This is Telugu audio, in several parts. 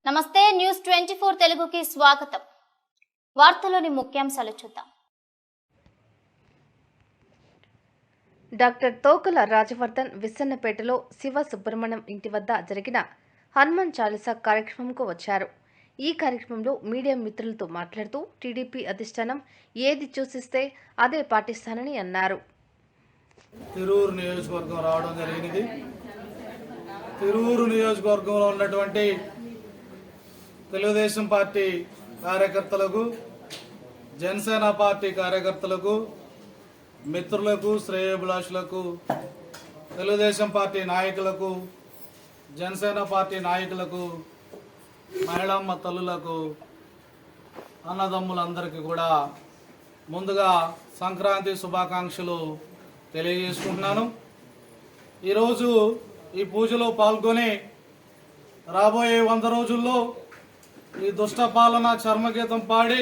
నమస్తే న్యూస్ 24 తెలుగుకి స్వాగతం. వార్తలోని ముఖ్యాంశాలు చూద్దాం. డాక్టర్ తోకల రాజవర్ధన్ విస్సన్నపేటలో శివ సుబ్రహ్మణ్యం ఇంటి వద్ద జరిగిన హనుమాన్ చాలీసా కార్యక్రమంకు వచ్చారు. ఈ కార్యక్రమంలో మీడియా మిత్రులతో మాట్లాడుతూ టీడీపీ అధిష్టానం ఏది చూసిస్తే అదే పాటిస్తానని అన్నారు. తిరువురు నియోజకవర్గం రావడం జరిగింది. తిరువురు నియోజకవర్గంలో ఉన్నటువంటి తెలుగుదేశం పార్టీ కార్యకర్తలకు, జనసేన పార్టీ కార్యకర్తలకు, మిత్రులకు, శ్రేయోభిలాషులకు, తెలుగుదేశం పార్టీ నాయకులకు, జనసేన పార్టీ నాయకులకు, మహిళమ్మ తల్లులకు, అన్నదమ్ములందరికీ కూడా ముందుగా సంక్రాంతి శుభాకాంక్షలు తెలియజేసుకుంటున్నాను. ఈరోజు ఈ పూజలో పాల్గొని రాబోయే 100 రోజుల్లో ఈ దుష్ట పాలన చర్మగీతం పాడి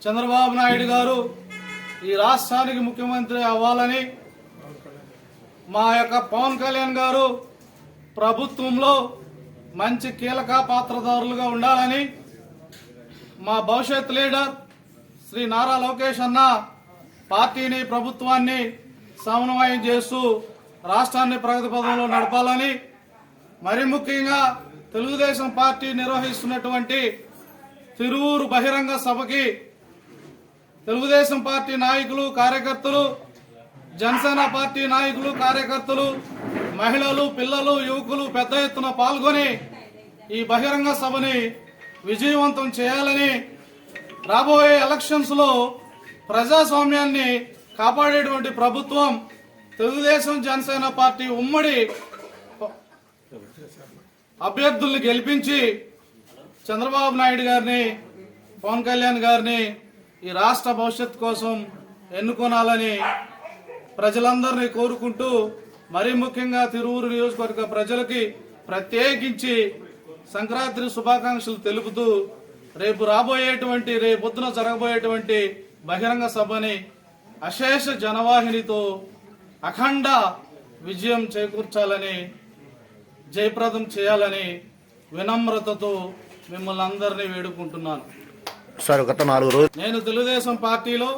చంద్రబాబు నాయుడు గారు ఈ రాష్ట్రానికి ముఖ్యమంత్రి అవ్వాలని, మా యొక్క పవన్ కళ్యాణ్ గారు ప్రభుత్వంలో మంచి కీలక పాత్రధారులుగా ఉండాలని, మా భవిష్యత్ లీడర్ శ్రీ నారా లోకేష్ అన్న పార్టీని, ప్రభుత్వాన్ని సమన్వయం చేస్తూ రాష్ట్రాన్ని ప్రగతి పథంలో నడపాలని, మరి ముఖ్యంగా తెలుగుదేశం పార్టీ నిర్వహిస్తున్నటువంటి తిరువురు బహిరంగ సభకి తెలుగుదేశం పార్టీ నాయకులు, కార్యకర్తలు, జనసేన పార్టీ నాయకులు, కార్యకర్తలు, మహిళలు, పిల్లలు, యువకులు పెద్ద ఎత్తున పాల్గొని ఈ బహిరంగ సభని విజయవంతం చేయాలని, రాబోయే ఎలక్షన్స్ లో ప్రజాస్వామ్యాన్ని కాపాడేటువంటి ప్రభుత్వం తెలుగుదేశం, జనసేన పార్టీ ఉమ్మడి అభ్యర్థుల్ని గెలిపించి చంద్రబాబు నాయుడు గారిని, పవన్ కళ్యాణ్ గారిని ఈ రాష్ట్ర భవిష్యత్తు కోసం ఎన్నుకోనాలని ప్రజలందరినీ కోరుకుంటూ, మరీ ముఖ్యంగా తిరువురు నియోజకవర్గ ప్రజలకి ప్రత్యేకించి సంక్రాంతి శుభాకాంక్షలు తెలుపుతూ రేపొద్దున జరగబోయేటువంటి బహిరంగ సభని అశేష జనవాహినితో అఖండ విజయం చేకూర్చాలని, జయప్రదం చేయాలని వినమ్రతతో మిమ్మల్ని అందరినీ వేడుకుంటున్నాను. నేను తెలుగుదేశం పార్టీలో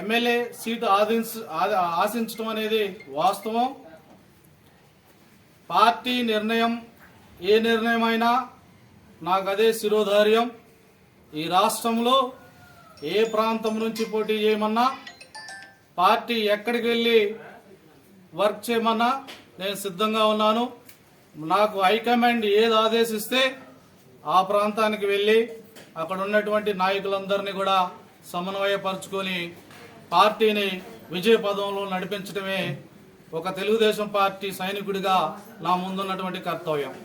ఎమ్మెల్యే సీటు ఆశించడం అనేది వాస్తవం. పార్టీ నిర్ణయం ఏ నిర్ణయమైనా నాకు అదే శిరోధార్యం. ఈ రాష్ట్రంలో ఏ ప్రాంతం నుంచి పోటీ చేయమన్నా, పార్టీ ఎక్కడికి వెళ్ళి వర్క్ చేయమన్నా నేను సిద్ధంగా ఉన్నాను. నాకు హైకమాండ్ ఏది ఆదేశిస్తే ఆ ప్రాంతానికి వెళ్ళి అక్కడ ఉన్నటువంటి నాయకులందరినీ కూడా సమన్వయపరుచుకొని పార్టీని విజయ పదంలో నడిపించడమే ఒక తెలుగుదేశం పార్టీ సైనికుడిగా నా ముందున్నటువంటి కర్తవ్యం.